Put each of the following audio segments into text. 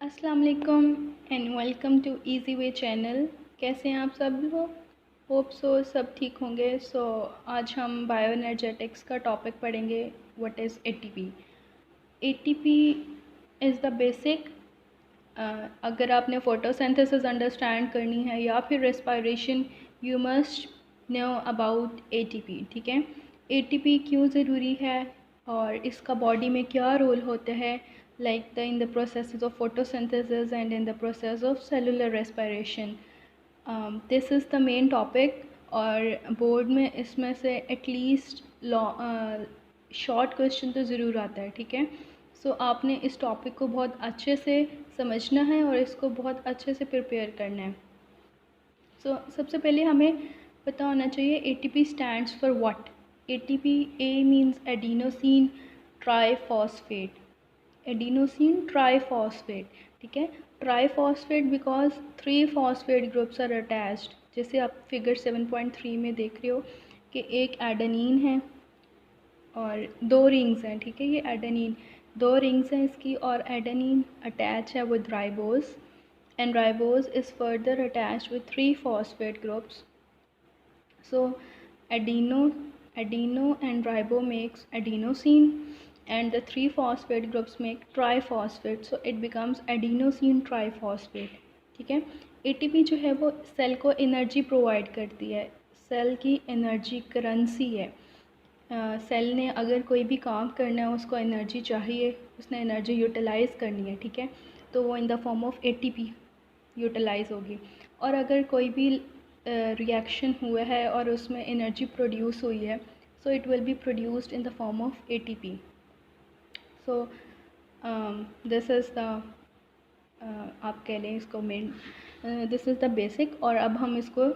अस्सलाम वालेकुम and welcome to easy way channel. कैसे हैं आप सब लोग? होप सो सब ठीक होंगे। आज हम बायो एनर्जेटिक्स का टॉपिक पढ़ेंगे। What is ATP? ATP is the basic. अगर आपने फोटोसिंथेसिस अंडरस्टैंड करनी है या फिर respiration, you must know about ATP. ठीक है, एटीपी क्यों ज़रूरी है और इसका बॉडी में क्या रोल होता है, like in the processes of photosynthesis and in the process of cellular respiration. This is the main topic और बोर्ड में इसमें से एटलीस्ट शॉर्ट क्वेश्चन तो ज़रूर आता है। ठीक है, आपने इस टॉपिक को बहुत अच्छे से समझना है और इसको बहुत अच्छे से प्रिपेयर करना है। सबसे पहले हमें पता होना चाहिए ATP stands for what. ATP a means adenosine triphosphate. Adenosine triphosphate. ठीक है, triphosphate because 3 phosphate groups are attached. जैसे आप फिगर 7.3 में देख रहे हो कि एक एडेनिन है और 2 रिंग्स हैं। ठीक है, ये एडेनिन 2 रिंग्स हैं इसकी और एडेनिन अटैच है with ribose and ribose is further attached with 3 phosphate groups. So adeno and ribo makes adenosine and the 3 phosphate groups make triphosphate, so it becomes adenosine triphosphate. ठीक है, ATP जो है वो cell को energy provide करती है, cell की energy currency है। सेल ने अगर कोई भी काम करना है, उसको एनर्जी चाहिए, उसने एनर्जी यूटिलाइज़ करनी है। ठीक है, तो वो in the form of ATP utilise होगी। और अगर कोई भी रिएक्शन हुआ है और उसमें एनर्जी प्रोड्यूस हुई है, so it will be produced in the form of ATP. So this is the आप कह लें इसको main, this is the basic. और अब हम इसको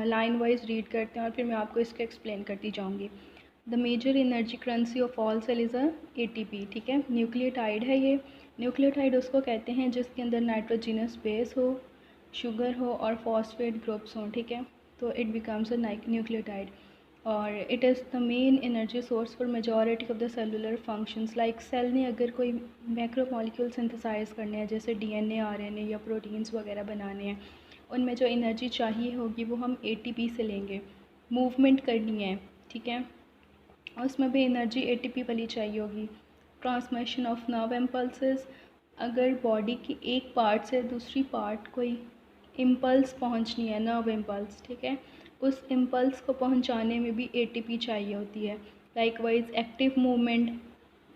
लाइन वाइज रीड करते हैं और फिर मैं आपको इसको एक्सप्लेन करती जाऊँगी। The major energy currency of all cell is a ATP. ठीक है, न्यूक्लियोटाइड है ये। न्यूक्लियोटाइड उसको कहते हैं जिसके अंदर नाइट्रोजिनस बेस हो, शुगर हो और फॉस्फेट ग्रुप्स हों। ठीक है, तो इट बिकम्स अ न्यूक्लियोटाइड और it is the main energy source for majority of the cellular functions. Like cell ने अगर कोई मैक्रो मॉलिक्यूल सिंथेसाइज करने हैं, जैसे डीएनए, आरएनए या प्रोटीन्स वगैरह बनाने हैं, उनमें जो एनर्जी चाहिए होगी वो हम एटीपी से लेंगे। मूवमेंट करनी है, ठीक है, उसमें भी एनर्जी एटीपी वाली चाहिए होगी। ट्रांसमिशन ऑफ नर्व इम्पल्सेस, अगर बॉडी की एक पार्ट से दूसरी पार्ट कोई इम्पल्स पहुंचनी है, नर्व इम्पल्स, ठीक है, उस इम्पल्स को पहुंचाने में भी एटीपी चाहिए होती है। लाइकवाइज एक्टिव मूवमेंट,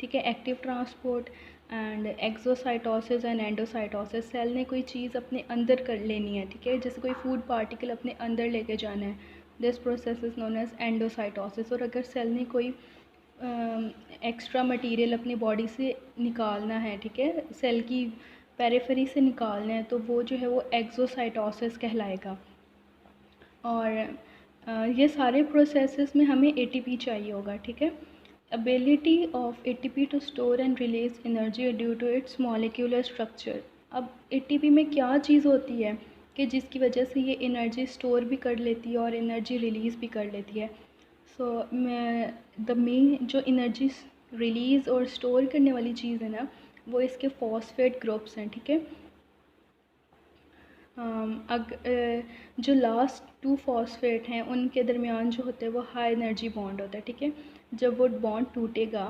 ठीक है, active transport and exocytosis and endocytosis. Cell ने कोई चीज़ अपने अंदर कर लेनी है, ठीक है, जैसे कोई फूड पार्टिकल अपने अंदर लेके जाना है, this process is known as endocytosis. और अगर सेल ने कोई एक्स्ट्रा मटेरियल अपनी बॉडी से निकालना है, ठीक है, सेल की पेरिफेरी से निकालना है, तो वो जो है वो एक्सोसाइटोसिस कहलाएगा। और ये सारे प्रोसेसेस में हमें एटीपी चाहिए होगा। ठीक है, ability of ATP to store and release energy due to its molecular structure. अब एटीपी में क्या चीज़ होती है कि जिसकी वजह से ये एनर्जी स्टोर भी कर लेती है और एनर्जी रिलीज़ भी कर लेती है। द मेन जो एनर्जी रिलीज़ और स्टोर करने वाली चीज़ है ना, वो इसके फॉस्फेट ग्रुप्स हैं। ठीक है, जो लास्ट 2 फॉस्फेट हैं उनके दरमियान जो होता है वो हाई एनर्जी बॉन्ड होता है। ठीक है, जब वो बॉन्ड टूटेगा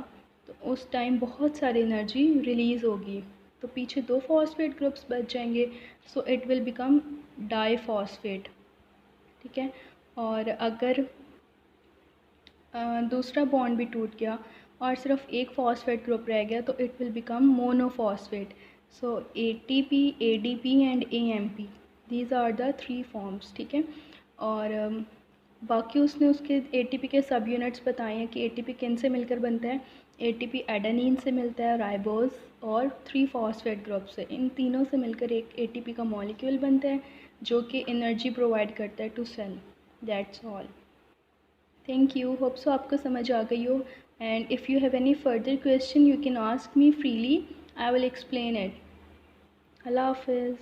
तो उस टाइम बहुत सारी एनर्जी रिलीज़ होगी, तो पीछे 2 फॉस्फेट ग्रुप्स बच जाएंगे, so it will become diphosphate. ठीक है, और अगर दूसरा बॉन्ड भी टूट गया और सिर्फ एक फॉस्फेट ग्रुप रह गया तो it will become monophosphate. So ATP, ADP and AMP, these are the 3 forms. ठीक है, और बाकी उसने उसके एटीपी के सब यूनिट्स बताए हैं कि एटीपी किन से मिलकर बनता है। एटीपी एडेनिन से मिलता है, राइबोस और 3 फॉस्फेट ग्रुप से। इन तीनों से मिलकर एक एटीपी का मॉलिक्यूल बनता है जो कि एनर्जी प्रोवाइड करता है to cell. That's all. Thank you, hope so आपको समझ आ गई हो। And if you have any further question you can ask me freely, I will explain it. अल्लाह हाफिज़।